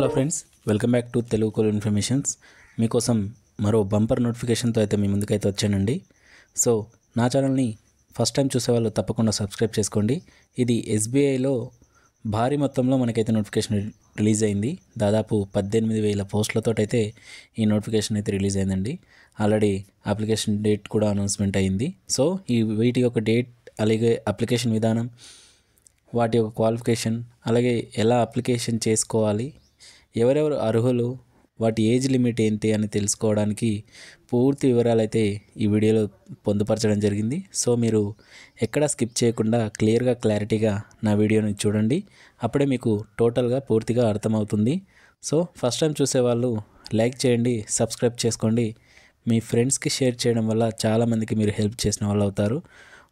Hello friends, welcome back to Telugu cool informations. మీకోసం మరో bumper నోటిఫికేషన్తో అయితే మీ ముందుకైతే వచ్చానండి. సో నా ఛానల్ని ఫస్ట్ టైం చూసేవాళ్ళు తప్పకుండా సబ్స్క్రైబ్ చేసుకోండి. ఇది ఎస్బీఐలో భారీ మొత్తంలో మనకైతే నోటిఫికేషన్ రిలీజ్ అయింది. దాదాపు 18,000 పోస్టులతో అయితే ఈ నోటిఫికేషన్ అయితే రిలీజ్ అయిందండి. ఆల్రెడీ అప్లికేషన్ డేట్ కూడా అనౌన్స్మెంట్ అయింది. సో వీటి యొక్క డేట్, అలాగే అప్లికేషన్ విధానం, వాటి యొక్క క్వాలిఫికేషన్, అలాగే ఎలా అప్లికేషన్ చేసుకోవాలి, ఎవరెవరు అర్హులు, వాటి ఏజ్ లిమిట్ ఏంటి అని తెలుసుకోవడానికి పూర్తి వివరాలు అయితే ఈ వీడియోలో పొందుపరచడం జరిగింది. సో మీరు ఎక్కడా స్కిప్ చేయకుండా క్లారిటీగా నా వీడియోని చూడండి. అప్పుడే మీకు టోటల్గా పూర్తిగా అర్థమవుతుంది. సో ఫస్ట్ టైం చూసేవాళ్ళు లైక్ చేయండి, సబ్స్క్రైబ్ చేసుకోండి. మీ ఫ్రెండ్స్కి షేర్ చేయడం వల్ల చాలామందికి మీరు హెల్ప్ చేసిన వాళ్ళు అవుతారు,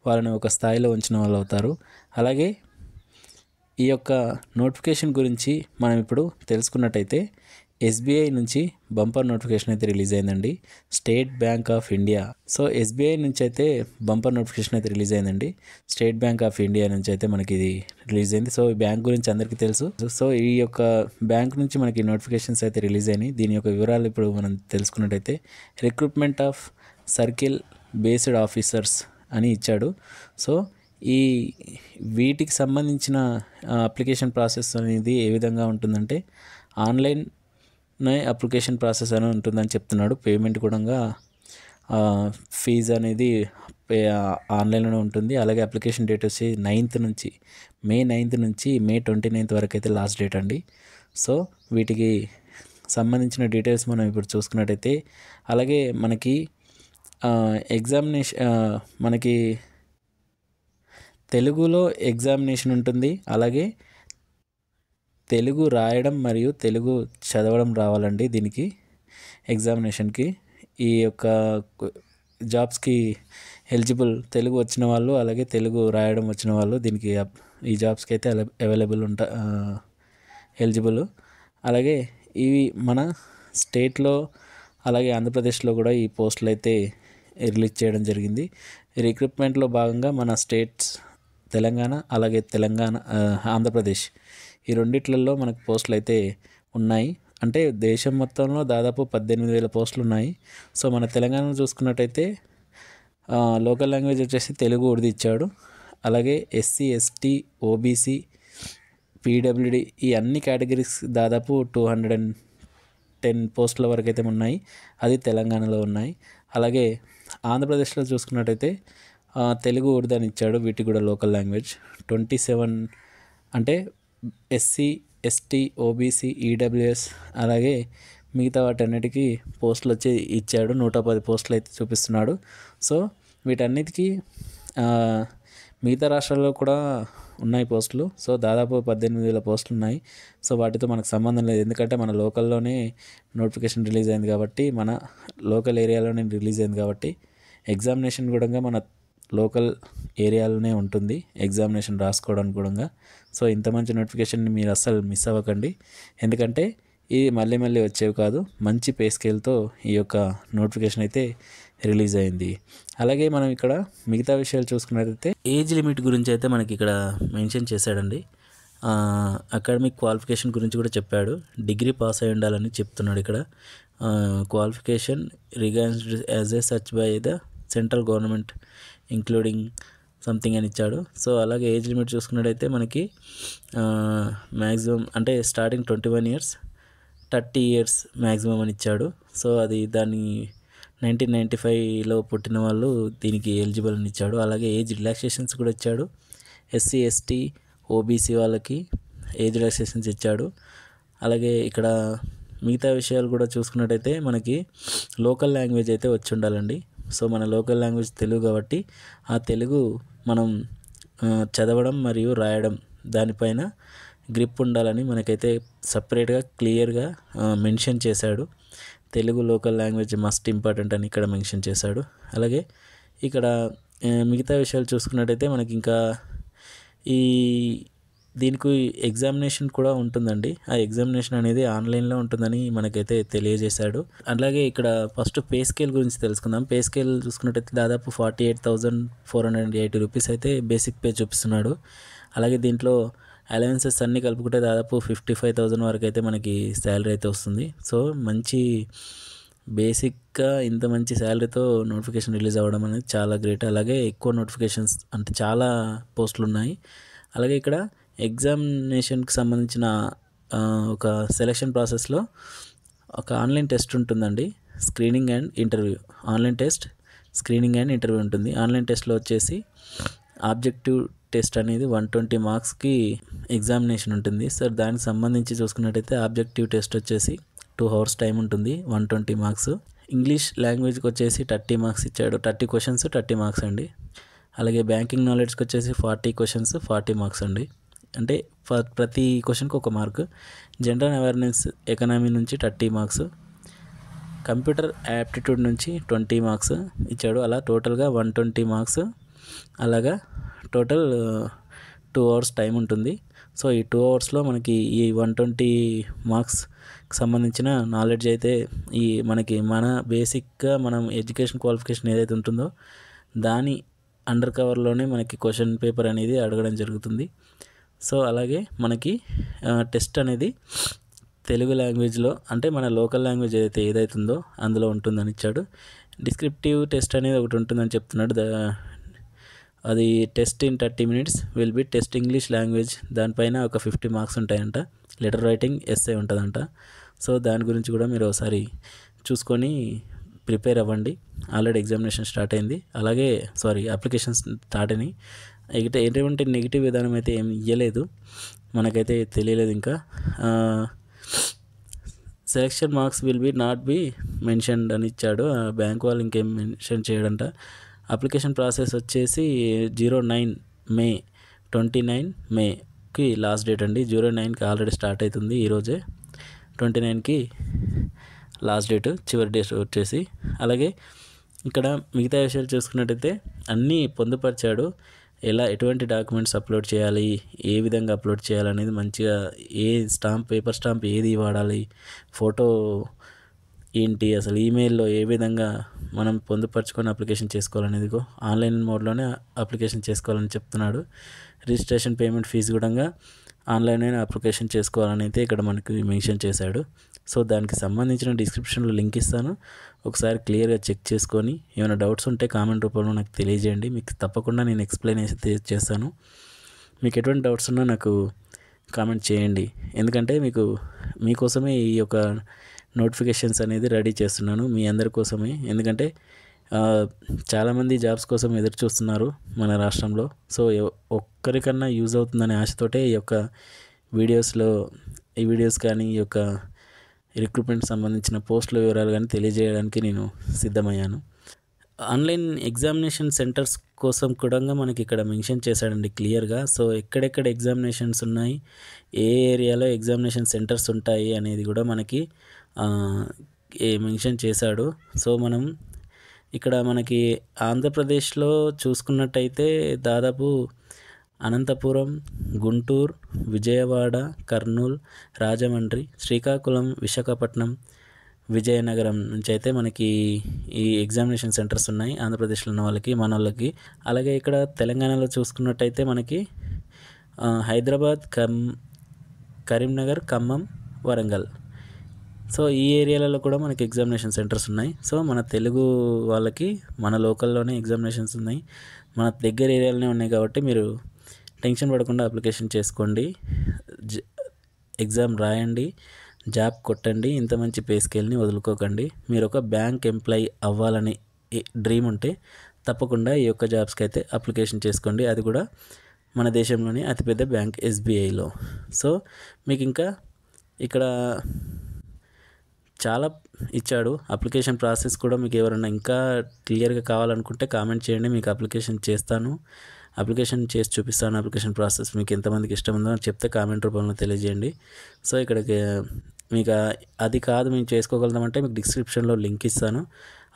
వాళ్ళని ఒక స్థాయిలో ఉంచిన వాళ్ళు అవుతారు. అలాగే ఈ యొక్క నోటిఫికేషన్ గురించి మనం ఇప్పుడు తెలుసుకున్నట్టయితే ఎస్బీఐ నుంచి బంపర్ నోటిఫికేషన్ అయితే రిలీజ్ అయిందండి. State bank of India. So SBI నుంచి అయితే బంపర్ నోటిఫికేషన్ అయితే రిలీజ్ అయిందండి. స్టేట్ బ్యాంక్ ఆఫ్ ఇండియా నుంచి అయితే మనకి ఇది రిలీజ్ అయింది. సో ఈ బ్యాంక్ గురించి అందరికీ తెలుసు. సో ఈ యొక్క బ్యాంక్ నుంచి మనకి నోటిఫికేషన్స్ అయితే రిలీజ్ అయినాయి. దీని యొక్క వివరాలు ఇప్పుడు మనం తెలుసుకున్నట్టయితే recruitment of circle based officers అని ఇచ్చాడు. సో ఈ వీటికి సంబంధించిన అప్లికేషన్ ప్రాసెస్ అనేది ఏ విధంగా ఉంటుందంటే ఆన్లైన్ అప్లికేషన్ ప్రాసెస్ అని ఉంటుందని చెప్తున్నాడు. పేమెంట్ కూడా ఫీజు అనేది ఆన్లైన్లోనే ఉంటుంది. అలాగే అప్లికేషన్ డేట్ వచ్చి మే 9th నుంచి మే 29th వరకు అయితే లాస్ట్ డేట్ అండి. సో వీటికి సంబంధించిన డీటెయిల్స్ మనం ఇప్పుడు చూసుకున్నట్టయితే, అలాగే మనకి ఎగ్జామినేషన్, మనకి తెలుగులో ఎగ్జామినేషన్ ఉంటుంది. అలాగే తెలుగు రాయడం మరియు తెలుగు చదవడం రావాలండి దీనికి ఎగ్జామినేషన్కి. ఈ యొక్క జాబ్స్కి ఎలిజిబుల్ తెలుగు వచ్చిన వాళ్ళు, అలాగే తెలుగు రాయడం వచ్చిన వాళ్ళు దీనికి ఈ జాబ్స్కి అయితే ఎలిజిబుల్. అలాగే ఇవి మన స్టేట్లో అలాగే ఆంధ్రప్రదేశ్లో కూడా ఈ పోస్టులు అయితే రిలీజ్ చేయడం జరిగింది. రిక్రూట్మెంట్లో భాగంగా మన స్టేట్స్ తెలంగాణ, అలాగే ఆంధ్రప్రదేశ్, ఈ రెండిట్లలో మనకు పోస్టులు అయితే ఉన్నాయి. అంటే దేశం మొత్తంలో దాదాపు 18,000 పోస్టులు ఉన్నాయి. సో మన తెలంగాణలో చూసుకున్నట్టయితే లోకల్ లాంగ్వేజ్ వచ్చేసి తెలుగు, ఉర్దూ ఇచ్చాడు. అలాగే ఎస్సీ, ఎస్టీ, ఓబీసీ, పీడబ్ల్యూడి ఈ అన్ని కేటగిరీస్ దాదాపు 210 పోస్టుల వరకు అయితే ఉన్నాయి. అది తెలంగాణలో ఉన్నాయి. అలాగే ఆంధ్రప్రదేశ్లో చూసుకున్నట్టయితే తెలుగు, ఉర్దూ అని ఇచ్చాడు. వీటికి కూడా లోకల్ లాంగ్వేజ్ 27, అంటే ఎస్సీ, ఎస్టీ, ఓబీసీ, ఈడబ్ల్యూఎస్, అలాగే మిగతా వాటన్నిటికీ పోస్టులు వచ్చి ఇచ్చాడు. 110 పోస్టులు అయితే చూపిస్తున్నాడు. సో వీటన్నిటికీ మిగతా రాష్ట్రాల్లో కూడా ఉన్నాయి పోస్టులు. సో దాదాపు 18,000 పోస్టులు ఉన్నాయి. సో వాటితో మనకు సంబంధం లేదు, ఎందుకంటే మన లోకల్లోనే నోటిఫికేషన్ రిలీజ్ అయింది కాబట్టి, మన లోకల్ ఏరియాలోనే రిలీజ్ అయింది కాబట్టి ఎగ్జామినేషన్ కూడా మన లోకల్ ఏరియాలోనే ఉంటుంది ఎగ్జామినేషన్ రాసుకోవడానికి కూడా. సో ఇంత మంచి నోటిఫికేషన్ని మీరు అస్సలు మిస్ అవ్వకండి, ఎందుకంటే ఇది మళ్ళీ వచ్చేవి కాదు. మంచి పే స్కేల్తో ఈ యొక్క నోటిఫికేషన్ అయితే రిలీజ్ అయింది. అలాగే మనం ఇక్కడ మిగతా విషయాలు చూసుకున్నట్లయితే ఏజ్ లిమిట్ గురించి అయితే మనకి ఇక్కడ మెన్షన్ చేశాడండి. అకాడమిక్ క్వాలిఫికేషన్ గురించి కూడా చెప్పాడు. డిగ్రీ పాస్ అయి ఉండాలని చెప్తున్నాడు ఇక్కడ. Qualification regards as a such by the central government including something అని ఇచ్చాడు. సో అలాగే ఏజ్ లిమిట్ చూసుకున్నట్టయితే మనకి మ్యాక్సిమం అంటే స్టార్టింగ్ 21 years, 30 years మ్యాక్సిమం అని ఇచ్చాడు. సో అది దాన్ని 1995లో పుట్టిన వాళ్ళు దీనికి ఎలిజిబుల్ అని ఇచ్చాడు. అలాగే ఏజ్ రిలాక్సేషన్స్ కూడా ఇచ్చాడు. ఎస్సీ, ఎస్టీ, ఓబీసీ వాళ్ళకి ఏజ్ రిలాక్సేషన్స్ ఇచ్చాడు. అలాగే ఇక్కడ మిగతా విషయాలు కూడా చూసుకున్నట్టయితే మనకి లోకల్ లాంగ్వేజ్ అయితే వచ్చి ఉండాలండి. సో మన లోకల్ లాంగ్వేజ్ తెలుగు కాబట్టి ఆ తెలుగు మనం చదవడం మరియు రాయడం దానిపైన గ్రిప్ ఉండాలని మనకైతే సపరేట్గా క్లియర్గా మెన్షన్ చేశాడు. Telugu local language must important అని ఇక్కడ మెన్షన్ చేశాడు. అలాగే ఇక్కడ మిగతా విషయాలు చూసుకున్నట్టయితే మనకి ఇంకా ఈ దీనికి ఎగ్జామినేషన్ కూడా ఉంటుందండి. ఆ ఎగ్జామినేషన్ అనేది ఆన్లైన్లో ఉంటుందని మనకైతే తెలియజేశాడు. అలాగే ఇక్కడ ఫస్ట్ పే స్కేల్ గురించి తెలుసుకుందాం. పే స్కేల్ చూసుకున్నట్టయితే దాదాపు 48,480 రూపీస్ అయితే బేసిక్ పే చూపిస్తున్నాడు. అలాగే దీంట్లో అలవెన్సెస్ అన్నీ కలుపుకుంటే దాదాపు 55,000 వరకు అయితే మనకి శాలరీ అయితే వస్తుంది. సో మంచి బేసిక్గా ఇంత మంచి శాలరీతో నోటిఫికేషన్ రిలీజ్ అవ్వడం అనేది చాలా గ్రేట్. అలాగే ఎక్కువ నోటిఫికేషన్స్ అంటే చాలా పోస్టులు ఉన్నాయి. అలాగే ఇక్కడ ఎగ్జామినేషన్కి సంబంధించిన ఒక సెలక్షన్ ప్రాసెస్లో ఒక ఆన్లైన్ టెస్ట్ ఉంటుందండి. Screening and interview, online test, screening and interview ఉంటుంది. ఆన్లైన్ టెస్ట్లో వచ్చేసి ఆబ్జెక్టివ్ టెస్ట్ అనేది 120 మార్క్స్కి ఎగ్జామినేషన్ ఉంటుంది. సార్ దానికి సంబంధించి చూసుకున్నట్టయితే ఆబ్జెక్టివ్ టెస్ట్ వచ్చేసి 2 hours టైం ఉంటుంది, 120 మార్క్స్. ఇంగ్లీష్ లాంగ్వేజ్కి వచ్చేసి 30 మార్క్స్ ఇచ్చాడు. 30 క్వశ్చన్స్ 30 మార్క్స్ అండి. అలాగే బ్యాంకింగ్ నాలెడ్జ్కి వచ్చేసి 40 క్వశ్చన్స్ 40 మార్క్స్ అండి. అంటే ప్రతి క్వశ్చన్కి 1 మార్క్. జనరల్ అవేర్నెస్ ఎకనామీ నుంచి 30 మార్క్స్, కంప్యూటర్ యాప్టిట్యూడ్ నుంచి 20 మార్క్స్ ఇచ్చాడు. అలా టోటల్గా 120 మార్క్స్. అలాగా టోటల్ 2 hours టైం ఉంటుంది. సో ఈ 2 hours మనకి ఈ 120 మార్క్స్కి సంబంధించిన నాలెడ్జ్ అయితే మనకి మన బేసిక్గా మనం ఎడ్యుకేషన్ క్వాలిఫికేషన్ ఏదైతే ఉంటుందో దాని అండర్ కవర్లోనే మనకి క్వశ్చన్ పేపర్ అనేది అడగడం జరుగుతుంది. సో అలాగే మనకి టెస్ట్ అనేది తెలుగు లాంగ్వేజ్లో, అంటే మన లోకల్ లాంగ్వేజ్ ఏదైతే ఉందో అందులో ఉంటుందని ఇచ్చాడు. డిస్క్రిప్టివ్ టెస్ట్ అనేది ఒకటి ఉంటుందని చెప్తున్నాడు. అది test in 30 minutes will be test English language. దానిపైన ఒక 50 మార్క్స్ ఉంటాయంట. లెటర్ రైటింగ్ ఎస్సే ఉంటుందంట. సో దాని గురించి కూడా మీరు ఒకసారి చూసుకొని ప్రిపేర్ అవ్వండి. ఆల్రెడీ ఎగ్జామినేషన్ స్టార్ట్ అయింది. అలాగే అప్లికేషన్స్ స్టార్ట్ అయినాయి. ఎటువంటి నెగిటివ్ విధానం అయితే ఏం ఇవ్వలేదు, మనకైతే తెలియలేదు ఇంకా. Selection marks will be not be mentioned అని ఇచ్చాడు. బ్యాంక్ వాళ్ళు ఇంకేం మెన్షన్ చేయడంట. అప్లికేషన్ ప్రాసెస్ వచ్చేసి 09 May 29 Mayకి లాస్ట్ డేట్ అండి. 09కి ఆల్రెడీ స్టార్ట్ అవుతుంది, ఈరోజే 29కి లాస్ట్ డేట్, చివరి డేట్ వచ్చేసి. అలాగే ఇక్కడ మిగతా విషయాలు చూసుకున్నట్టయితే అన్నీ పొందుపరిచాడు. ఎటువంటి డాక్యుమెంట్స్ అప్లోడ్ చేయాలి, ఏ విధంగా అప్లోడ్ చేయాలనేది మంచిగా, పేపర్ స్టాంప్ ఏది వాడాలి, ఫోటో ఏంటి, అసలు ఈమెయిల్లో ఏ విధంగా మనం పొందుపరుచుకొని అప్లికేషన్ చేసుకోవాలనేది ఆన్లైన్ మోడ్లోనే అప్లికేషన్ చేసుకోవాలని చెప్తున్నాడు. రిజిస్ట్రేషన్ పేమెంట్ ఫీజు కూడా ఆన్లైన్లోనే అప్లికేషన్ చేసుకోవాలని అయితే ఇక్కడ మనకి మెన్షన్ చేశాడు. సో దానికి సంబంధించిన డిస్క్రిప్షన్లో లింక్ ఇస్తాను, ఒకసారి క్లియర్గా చెక్ చేసుకొని ఏమైనా డౌట్స్ ఉంటే కామెంట్ రూపంలో నాకు తెలియజేయండి. మీకు తప్పకుండా నేను ఎక్స్ప్లెయిన్ చేస్తాను. మీకు ఎటువంటి డౌట్స్ ఉన్నా నాకు కామెంట్ చేయండి. ఎందుకంటే మీకోసమే ఈ యొక్క నోటిఫికేషన్స్ అనేది రెడీ చేస్తున్నాను, మీ అందరి కోసమే. ఎందుకంటే చాలామంది జాబ్స్ కోసం ఎదురు చూస్తున్నారు మన రాష్ట్రంలో. సో ఒక్కరికన్నా యూజ్ అవుతుందనే ఆశతోటే ఈ వీడియోస్ కానీ ఈ యొక్క రిక్రూట్మెంట్ సంబంధించిన పోస్టుల వివరాలు కానీ తెలియజేయడానికి నేను సిద్ధమయ్యాను. ఆన్లైన్ ఎగ్జామినేషన్ సెంటర్స్ కోసం కూడా మనకి ఇక్కడ మెన్షన్ చేశాడండి క్లియర్గా. సో ఎక్కడెక్కడ ఎగ్జామినేషన్స్ ఉన్నాయి, ఏ ఏరియాలో ఎగ్జామినేషన్ సెంటర్స్ ఉంటాయి అనేది కూడా మనకి మెన్షన్ చేశాడు. సో మనం ఇక్కడ మనకి ఆంధ్రప్రదేశ్లో చూసుకున్నట్టయితే దాదాపు అనంతపురం, గుంటూరు, విజయవాడ, కర్నూలు, రాజమండ్రి, శ్రీకాకుళం, విశాఖపట్నం, విజయనగరం నుంచి అయితే మనకి ఈ ఎగ్జామినేషన్ సెంటర్స్ ఉన్నాయి ఆంధ్రప్రదేశ్లో ఉన్న వాళ్ళకి, మన వాళ్ళకి. అలాగే ఇక్కడ తెలంగాణలో చూసుకున్నట్టయితే మనకి హైదరాబాద్, కరీంనగర్, ఖమ్మం, వరంగల్. సో ఈ ఏరియాలలో కూడా మనకి ఎగ్జామినేషన్ సెంటర్స్ ఉన్నాయి. సో మన తెలుగు వాళ్ళకి మన లోకల్లోనే ఎగ్జామినేషన్స్ ఉన్నాయి, మన దగ్గర ఏరియాలోనే ఉన్నాయి. కాబట్టి మీరు టెన్షన్ పడకుండా అప్లికేషన్ చేసుకోండి, ఎగ్జామ్ రాయండి, జాబ్ కొట్టండి. ఇంత మంచి పే స్కేల్ని వదులుకోకండి. మీరు ఒక బ్యాంక్ ఎంప్లాయీ అవ్వాలని డ్రీమ్ ఉంటే తప్పకుండా ఈ యొక్క జాబ్స్కి అయితే అప్లికేషన్ చేసుకోండి. అది కూడా మన దేశంలోని అతిపెద్ద బ్యాంక్ SBIలో. సో మీకు ఇంకా ఇక్కడ చాలా ఇచ్చాడు. అప్లికేషన్ ప్రాసెస్ కూడా మీకు ఎవరైనా ఇంకా క్లియర్గా కావాలనుకుంటే కామెంట్ చేయండి, మీకు అప్లికేషన్ చేస్తాను, అప్లికేషన్ చేసి చూపిస్తాను. అప్లికేషన్ ప్రాసెస్ మీకు ఎంతమందికి ఇష్టం ఉందో చెప్తే కామెంట్ రూపంలో తెలియజేయండి. సో ఇక్కడికి మీకు అది కాదు మేము చేసుకోగలుగుతామంటే మీకు డిస్క్రిప్షన్లో లింక్ ఇస్తాను,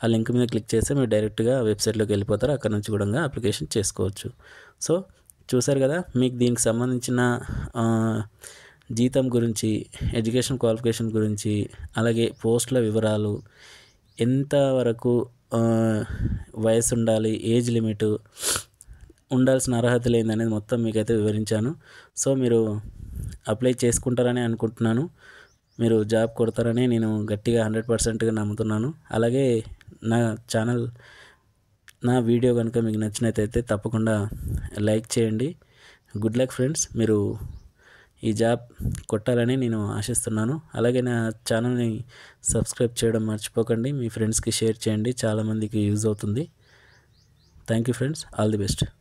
ఆ లింక్ మీద క్లిక్ చేస్తే మీరు డైరెక్ట్గా వెబ్సైట్లోకి వెళ్ళిపోతారు, అక్కడ నుంచి కూడా అప్లికేషన్ చేసుకోవచ్చు. సో చూసారు కదా, మీకు దీనికి సంబంధించిన జీతం గురించి, ఎడ్యుకేషన్ క్వాలిఫికేషన్ గురించి, అలాగే పోస్టుల వివరాలు, ఎంతవరకు వయసు ఉండాలి, ఏజ్ లిమిటు, ఉండాల్సిన అర్హతలు ఏందనేది మొత్తం మీకైతే వివరించాను. సో మీరు అప్లై చేసుకుంటారని అనుకుంటున్నాను. మీరు జాబ్ కొడతారని నేను గట్టిగా 100%గా నమ్ముతున్నాను. అలాగే నా ఛానల్ నా వీడియో కనుక మీకు నచ్చినట్టయితే తప్పకుండా లైక్ చేయండి. Good luck friends. మీరు ఈ జాబ్ కొట్టాలని నేను ఆశిస్తున్నాను. అలాగే నా ఛానల్ని సబ్స్క్రైబ్ చేయడం మర్చిపోకండి. మీ ఫ్రెండ్స్కి షేర్ చేయండి, చాలామందికి యూజ్ అవుతుంది. Thank you friends. All the best.